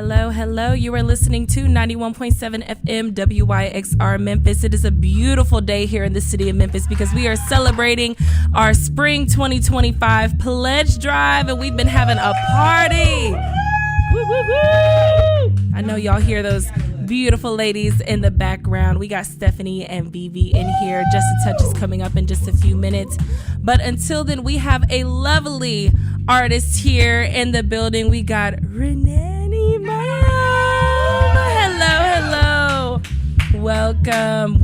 hello. You are listening to 91.7 FM WYXR Memphis. It is a beautiful day here in the city of Memphis because we are celebrating our spring 2025 pledge drive, and we've been having a party. Woo, woo, woo. I know y'all hear those beautiful ladies in the background. We got Stephanie and Vivi in here. Just a Touch is coming up in just a few minutes. But until then, we have a lovely artist here in the building. We got Raneem Imam. Hello. Welcome.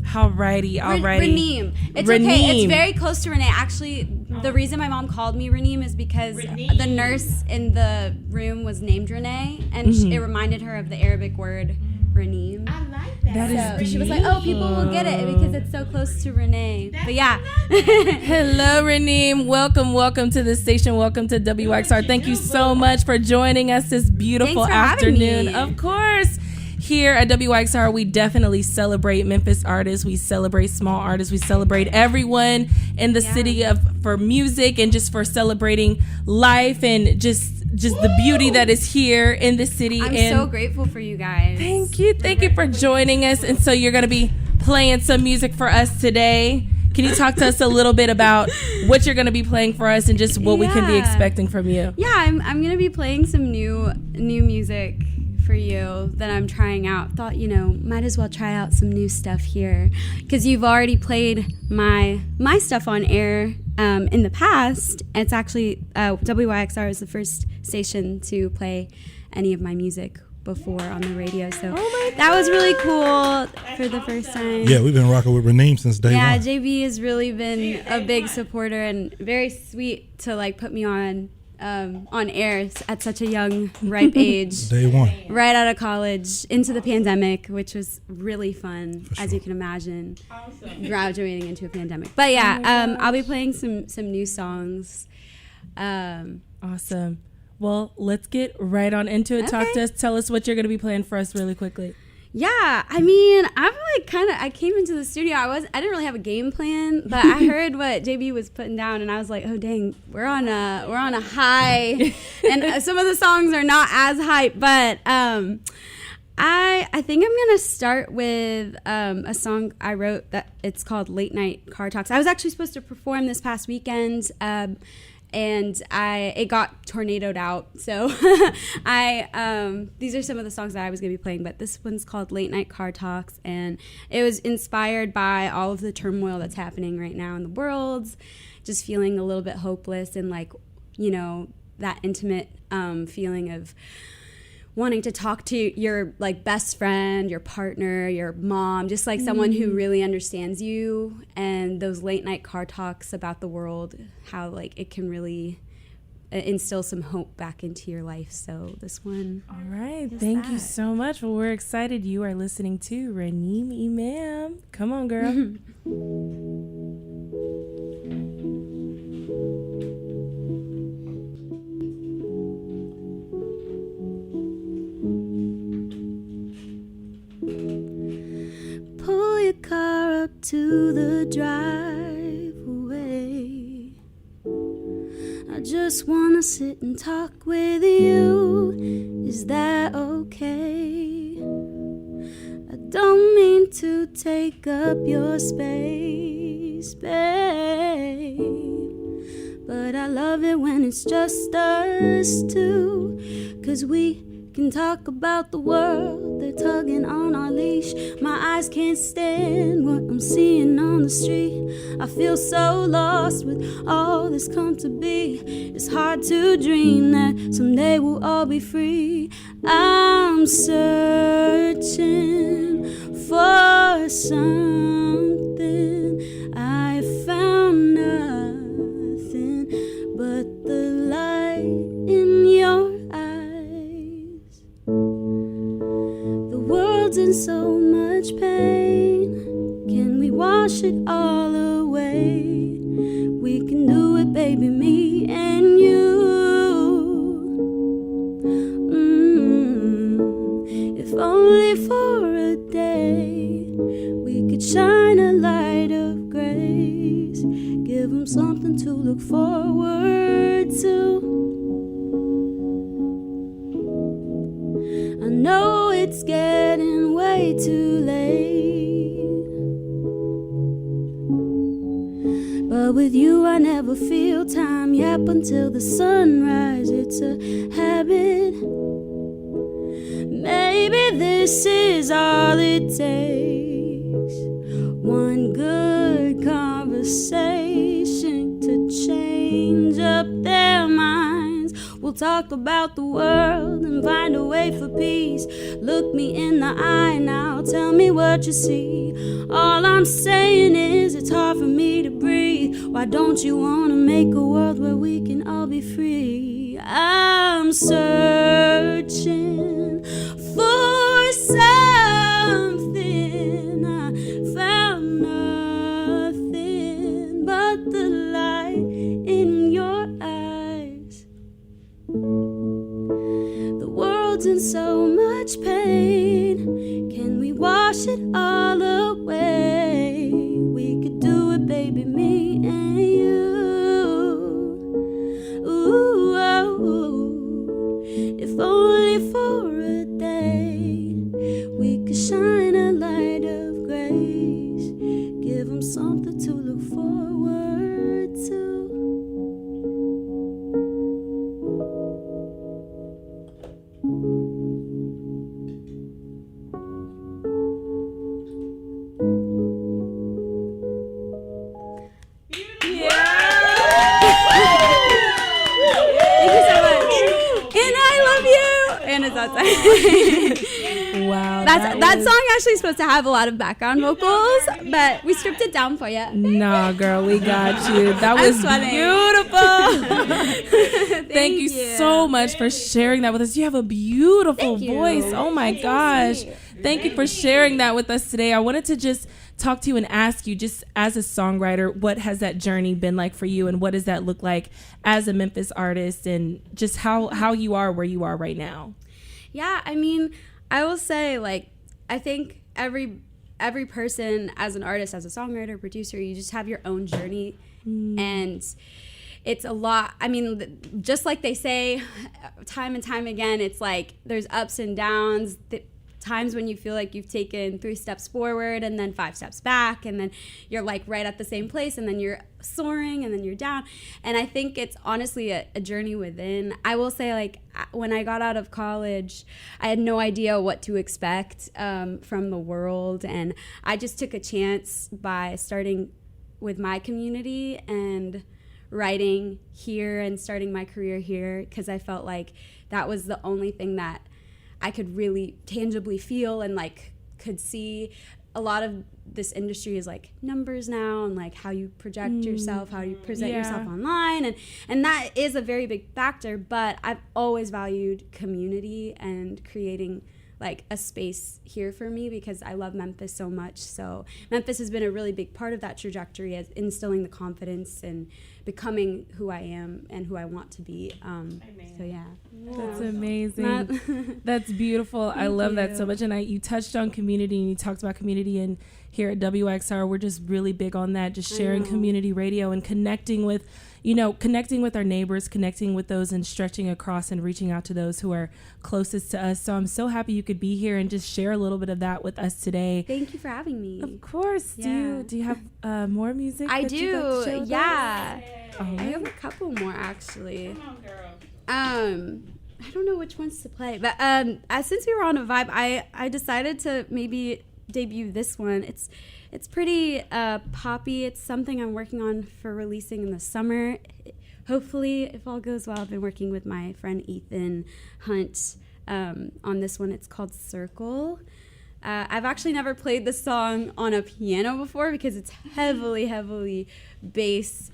Alrighty. Raneem. It's Raneem. Okay. It's very close to Renee. Actually, the reason my mom called me Raneem is because the nurse in the room was named Renee, and it reminded her of the Arabic word Raneem. I like that. That is beautiful. She was like, "Oh, people will get it because it's so close to Renee." But yeah. Hello, Raneem. Welcome to the station. Welcome to WYXR. Thank you so much for joining us this beautiful afternoon. Of course. Here at WYXR, we definitely celebrate Memphis artists. We celebrate small artists. We celebrate everyone in the city for music and just for celebrating life and just the beauty that is here in the city. I'm so grateful for you guys. Thank you for joining us. And so you're going to be playing some music for us today. Can you talk to us a little bit about what you're going to be playing for us and just what we can be expecting from you? Yeah, I'm going to be playing some new music for you that I'm trying out. Thought, might as well try out some new stuff here because you've already played my stuff on air in the past. It's actually WYXR is the first station to play any of my music before on the radio, so that was really cool for the first time. Yeah, we've been rocking with Raneem since day one. Yeah, JB has really been a big supporter and very sweet to put me on air at such a young, ripe age. Day one. Right out of college, into the pandemic, which was really fun, as you can imagine. Awesome. Graduating into a pandemic. But yeah, I'll be playing some new songs. Awesome. Well, let's get right on into it. Okay. Talk to us. Tell us what you're going to be playing for us really quickly. Yeah, I mean, I came into the studio. I didn't really have a game plan, but I heard what JB was putting down, and I was like, oh dang, we're on a high, and some of the songs are not as hype, but I think I'm gonna start with a song I wrote that it's called Late Night Car Talks. I was actually supposed to perform this past weekend. And it got tornadoed out. So these are some of the songs that I was going to be playing, but this one's called Late Night Car Talks, and it was inspired by all of the turmoil that's happening right now in the world, just feeling a little bit hopeless and that intimate feeling of wanting to talk to your best friend, your partner, your mom, just someone who really understands you, and those late night car talks about the world, how it can really instill some hope back into your life. So this one. All right. Thank you so much. Well, we're excited. You are listening to Raneem Imam. Come on, girl. Pull your car up to the driveway. I just wanna sit and talk with you. Is that okay? I don't mean to take up your space, babe, but I love it when it's just us two, 'cause we can talk about the world. They're tugging on our leash. My eyes can't stand what I'm seeing on the street. I feel so lost with all this come to be. It's hard to dream that someday we'll all be free. I'm searching for something. I found nothing but the light in your eyes. The world's in so much pain. Can we wash it all away? We can do it, baby, me and you. If only for a day we could shine a light of grace. Give them something to look forward to. know it's getting way too late, but with you I never feel time yap until the sunrise. It's a habit. Maybe this is all it takes, one good conversation to change up their minds. We'll talk about the world and find a way for peace. Look me in the eye now, tell me what you see. All I'm saying is it's hard for me to breathe. Why don't you want to make a world where we can all be free? I'm searching for something. I found nothing but the light in your eyes. The world's in so much pain. Can we wash it all away? We could do it, baby, me and you. Ooh, oh, if only for a day we could shine a light of grace, give them something to look forward to. Wow. That song actually is supposed to have a lot of background vocals, but we stripped it down for you. Nah, girl, we got you. That was beautiful. Thank you so much for sharing that with us. You have a beautiful voice. Oh my gosh. Thank you for sharing that with us today. I wanted to just talk to you and ask you, just as a songwriter, what has that journey been like for you, and what does that look like as a Memphis artist, and just how you are where you are right now? Yeah, I mean, I will say, like, I think every person as an artist, as a songwriter, producer, you just have your own journey. And it's a lot. I mean, just like they say time and time again, it's like there's ups and downs. Times when you feel like you've taken 3 steps forward and then 5 steps back, and then you're like right at the same place, and then you're soaring, and then you're down. And I think it's honestly a journey within. I will say, like, when I got out of college, I had no idea what to expect from the world, and I just took a chance by starting with my community and writing here and starting my career here, because I felt like that was the only thing that I could really tangibly feel and like could see. A lot of this industry is like numbers now, and like how you project yourself, how you present yourself online, and that is a very big factor. But I've always valued community and creating like a space here for me, because I love Memphis so much. So Memphis has been a really big part of that trajectory, as instilling the confidence and becoming who I am and who I want to be. So yeah. That's amazing. That's beautiful. I love that so much. And you touched on community, and you talked about community, and here at WYXR, we're just really big on that, just sharing community radio and connecting with our neighbors, connecting with those, and stretching across and reaching out to those who are closest to us. So I'm so happy you could be here and just share a little bit of that with us today. Thank you for having me. Of course. Yeah. Do you have more music? I that do. You'd like to share with us? I have a couple more actually. Come on, girl. I don't know which ones to play, but since we were on a vibe, I decided to maybe debut this one. It's pretty poppy. It's something I'm working on for releasing in the summer. Hopefully, if all goes well. I've been working with my friend Ethan Hunt on this one. It's called Circle. I've actually never played this song on a piano before, because it's heavily bass,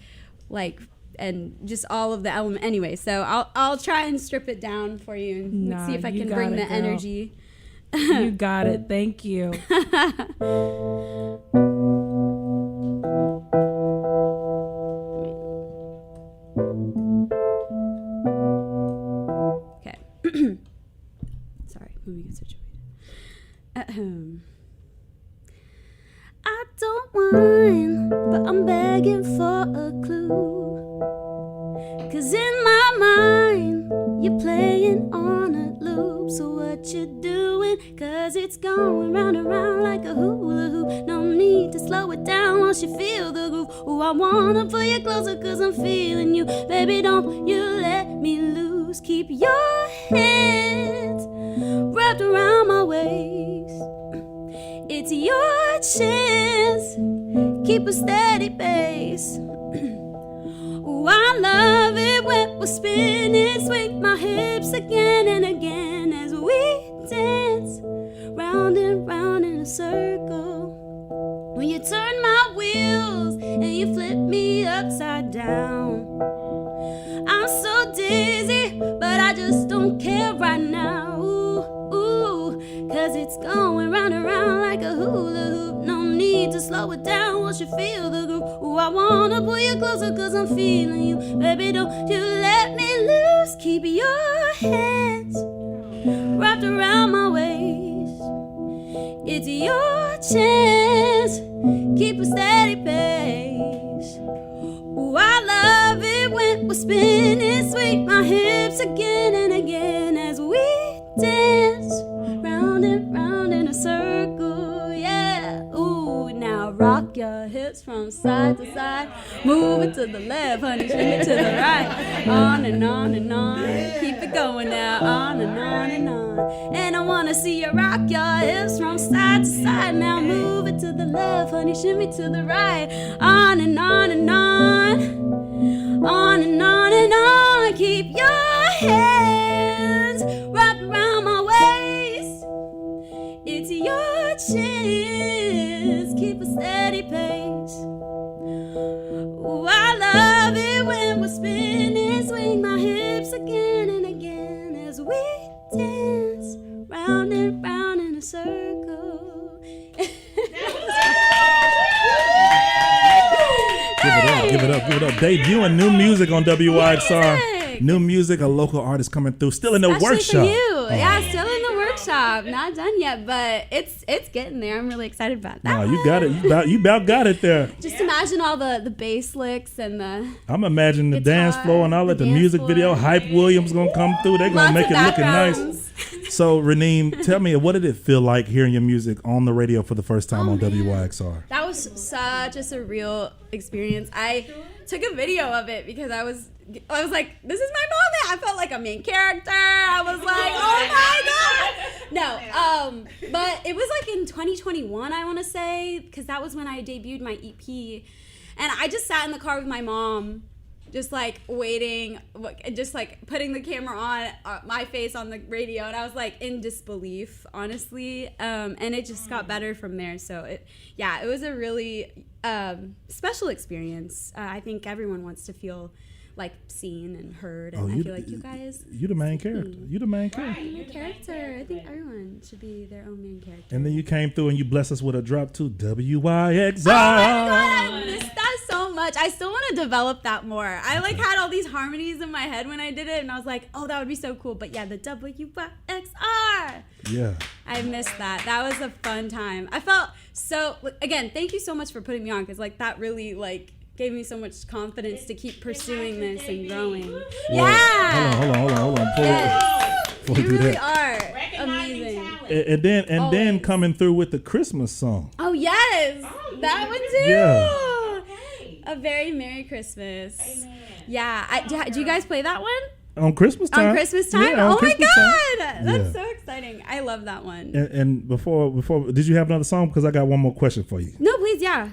like, and just all of the element. Anyway, so I'll try and strip it down for you and see if I can bring the energy. You got it. Thank you. Okay. Sorry, let me get situated. At home. I don't mind, but I'm begging for a clue. 'Cause in my mind, you're playing on a loop. loop. So what you doing? Cause it's going round and round like a hula hoop. No need to slow it down once you feel the groove. Ooh, I wanna pull you closer cause I'm feeling you. Baby, don't you let me loose. Keep your hands wrapped around my waist. It's your chance. Keep a steady pace. Ooh, I love it when we're spinning. Swing my hips again and again as we dance round and round in a circle. When you turn my wheels and you flip me upside down. I'm so dizzy, but I just don't care right now. Ooh, cause it's going round and round like a hula hoop. No need to slow it down once you feel the groove. Ooh, I wanna pull you closer cause I'm feeling you. Baby, don't you let me loose. Keep your hands wrapped around my waist. It's your chance. Keep a steady pace. Ooh, I love it when we're spinning. Swing my hips again and again as we dance round and round in a circle. Yeah. Ooh, now rock your hips from side to side. Move it to the left, honey, swing it to the right. On and on and on. Keep it going now. On and on and on. And I wanna see you rock your hips from side to side. Now move it to the left, honey, shimmy to the right. On and on and on. On and on and on. Keep your hands wrapped around my waist. It's your chance. Keep a steady pace. Ooh, I love it when we're spinning. Swing my hips again and again as we dance round and round in a circle. Give it up. Debuting new music on WYXR. New music, a local artist coming through. Still in the Especially workshop. for you. Yeah, still in the workshop. Not done yet, but it's getting there. I'm really excited about that. No, you got it. You about got it there. Just imagine all the bass licks and the I'm imagining the guitar, dance floor and all that. The dance music floor. video. Hype Williams gonna come through. They're gonna Lots make of it looking nice. backgrounds. So, Raneem, tell me, what did it feel like hearing your music on the radio for the first time on WYXR? That was such a surreal experience. I took a video of it because I was like, this is my moment. I felt like a main character. I was like, oh my God. No, but it was like in 2021, I want to say, because that was when I debuted my EP. And I just sat in the car with my mom, just like waiting, just like putting the camera on my face on the radio, and I was like in disbelief, honestly. And it just got better from there. So it was a really special experience. I think everyone wants to feel like seen and heard, and I feel like you guys. You the main character. You the main character. I'm a character. I think everyone should be their own main character. And then you came through and you blessed us with a drop to WYXR. Oh my God, I missed that so much. I still want to develop that more. I like had all these harmonies in my head when I did it, and I was like, oh, that would be so cool. But yeah, the WYXR. Yeah. I missed that. That was a fun time. I felt so, again, thank you so much for putting me on, because like that really like gave me so much confidence to keep pursuing this and growing. Well, Yeah. Hold on. Before we You do really that. are amazing. And then Always. coming through with the Christmas song. Oh yes, that one too. Yeah. A very Merry Christmas. Amen. Yeah. Do you guys play that one? On Christmas time. On Christmas time? Yeah, on oh Christmas my time. God. That's Yeah. so exciting. I love that one. And before, did you have another song? Because I got one more question for you. No, please, yeah.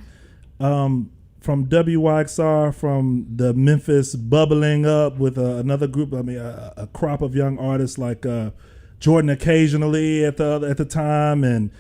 From WYXR, from the Memphis bubbling up with another group. I mean, a crop of young artists like Jordan occasionally at the time, and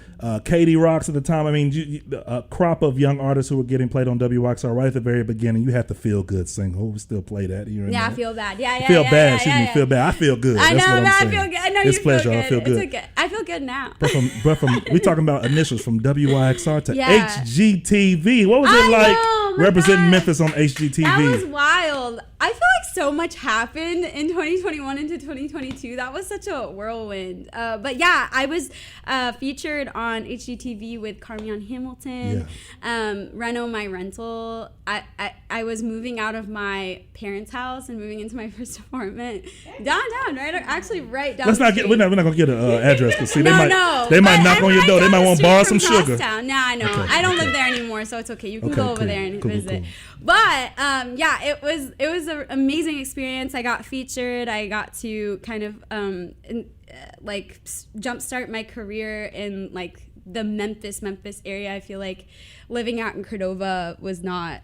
Katie Rocks at the time. I mean, a crop of young artists who were getting played on WYXR right at the very beginning. You had to Feel Good single. We still play that here and Yeah, there. I feel bad. Yeah. Feel bad. Excuse me. Feel bad. I feel good. I That's know, what man. I'm I saying. feel good. I know it's you pleasure. feel good. I feel good. It's okay. I feel good now. But from we talking about initials from WYXR to Yeah. HGTV. What was it I like know, my representing God. Memphis on HGTV? That was wild. I feel like so much happened in 2021 into 2022. That was such a whirlwind. But yeah, I was featured on HGTV with Carmion Hamilton, Reno My Rental. I was moving out of my parents' house and moving into my first apartment downtown, right down. We're not gonna get an address because see they might knock on your door. They might want to borrow some sugar. No, I know. Okay, I don't live there anymore, so it's okay. You can go over there and visit. But yeah, it was an amazing experience. I got featured. I got to kind of jumpstart my career in like the Memphis area. I feel like living out in Cordova was not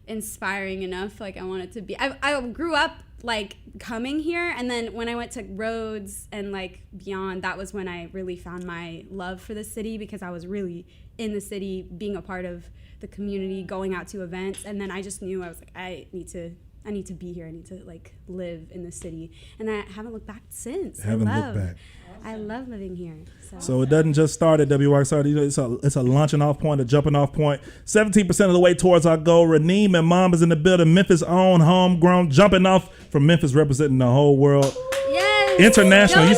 inspiring enough. Like I wanted to be. I grew up like coming here, and then when I went to Rhodes and like beyond, that was when I really found my love for the city, because I was really in the city, being a part of the community, going out to events, and then I just knew I was like, I need to be here. I need to like live in the city, and I haven't looked back since. I love living here. So it doesn't just start at WYXR. It's a launching off point, a jumping off point. 17% of the way towards our goal. Raneem Imam is in the building. Memphis' own, homegrown, jumping off from Memphis, representing the whole world. Yes. International.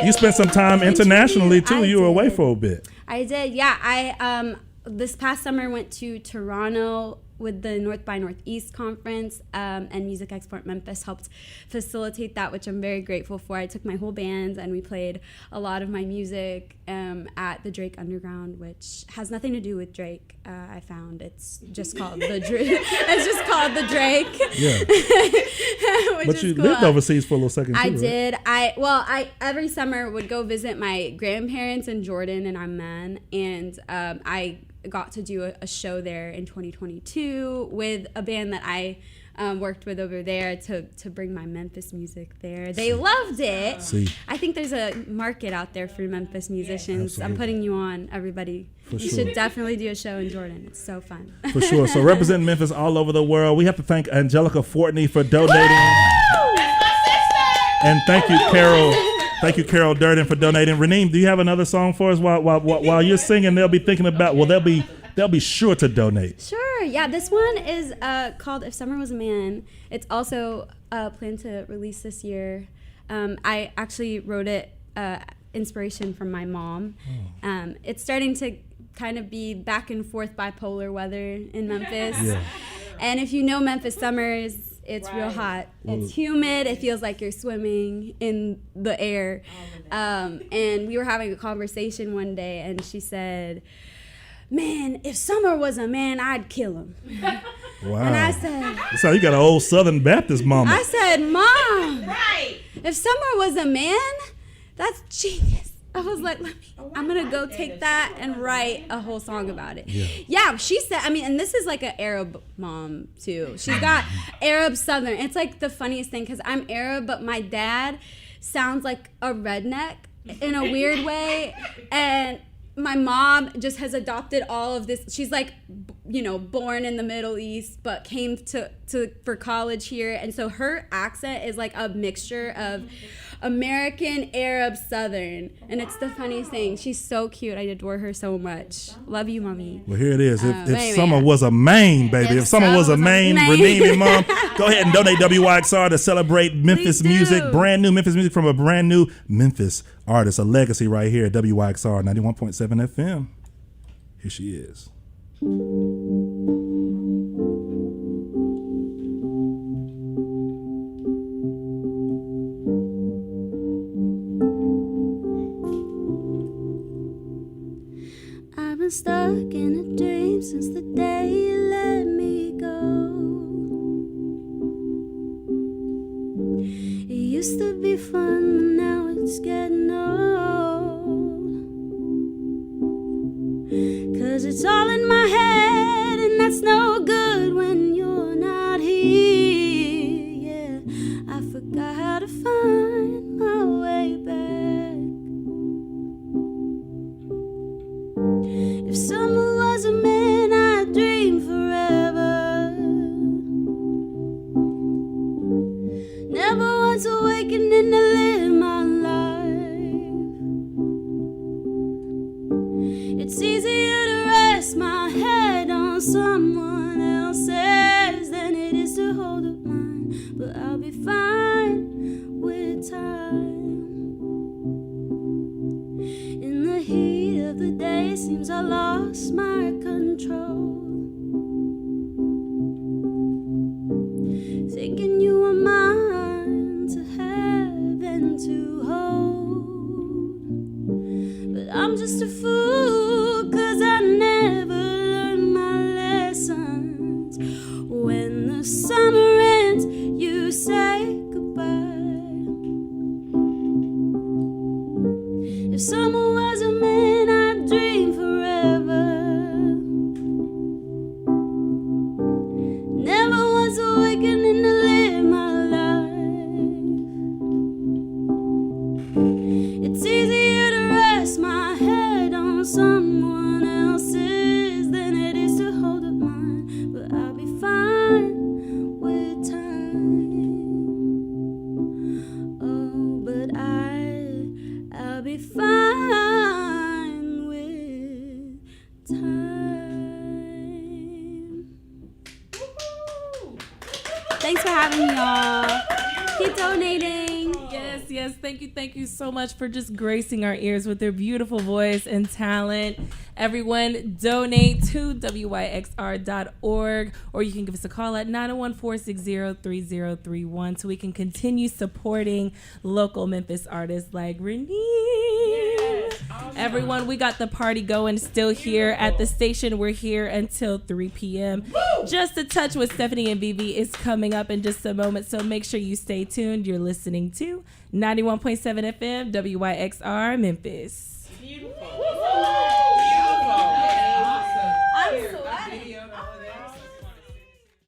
You spent some time internationally too. You were away for a bit. I did. Yeah. I this past summer went to Toronto with the North by Northeast conference, and Music Export Memphis helped facilitate that, which I'm very grateful for. I took my whole band and we played a lot of my music at the Drake Underground, which has nothing to do with Drake. I found it's just called the Drake. It's just called the Drake. Yeah. But you lived overseas for a little second too, I right? did. I every summer would go visit my grandparents in Jordan and Amman, and I got to do a show there in 2022 with a band that I worked with over there to bring my Memphis music there. They loved it. I think there's a market out there for Memphis musicians. Absolutely. I'm putting you on, everybody. You should definitely do a show in Jordan. It's so fun. For sure. So representing Memphis all over the world. We have to thank Angelica Fortney for donating. And thank you, Carol. Thank you, Carol Durden, for donating. Raneem, do you have another song for us while you're singing? They'll be thinking about. Well, they'll be sure to donate. Sure. Yeah. This one is called "If Summer Was a Man." It's also planned to release this year. I actually wrote it inspiration from my mom. It's starting to kind of be back and forth bipolar weather in Memphis. Yeah. And if you know Memphis summers, it's real hot. It's humid. It feels like you're swimming in the air. And we were having a conversation one day, and she said, "Man, if Summer was a man, I'd kill him." Wow. And I said, so you got an old Southern Baptist mama. I said, "Mom, if Summer was a man, that's genius." I was like, I'm going to go take that and write a whole song about it. Yeah, she said, and this is like an Arab mom too. She's got Arab Southern. It's like the funniest thing, because I'm Arab, but my dad sounds like a redneck in a weird way. And my mom just has adopted all of this. She's like, born in the Middle East, but came for college here. And so her accent is like a mixture of American, Arab, Southern. And it's the funniest thing. She's so cute. I adore her so much. Love you, Mommy. Well, here it is. If Summer was a Maine, baby. If Summer was a Maine, Raneem Imam, go ahead and donate WYXR to celebrate Memphis music. Brand new Memphis music from a brand new Memphis artist. A legacy right here at WYXR 91.7 FM. Here she is. I've been stuck in a dream since the day you let me go. It used to be fun, but now it's getting old. 'Cause it's all in my head, and that's no good when you're not here. Yeah, I forgot how to find my way back. If summer was a man, I'd dream forever. Never once awakening to live my life. to hold up mine, but I'll be fine with time. In the heat of the day, seems I lost my control. Thinking you were mine to have and to hold, but I'm just a fool 'cause I never learned my lessons. When the summer ends, you say goodbye. If summer was a man, I'd dream forever. Never was awakening to live my life. It's easier to rest my head on someone else's than it is to hold up mine, but I'll be fine with time. Oh, but I'll be fine with time. Thanks for having me, y'all. Keep donating. Yes, thank you so much for just gracing our ears with their beautiful voice and talent. Everyone, donate to WYXR.org, or you can give us a call at 901-460-3031 so we can continue supporting local Memphis artists like Raneem. Awesome. Everyone, we got the party going still here at the station. We're here until 3 p.m. Woo! Just a Touch with Stephanie and Vivi is coming up in just a moment, so make sure you stay tuned. You're listening to 91.7 FM, WYXR, Memphis.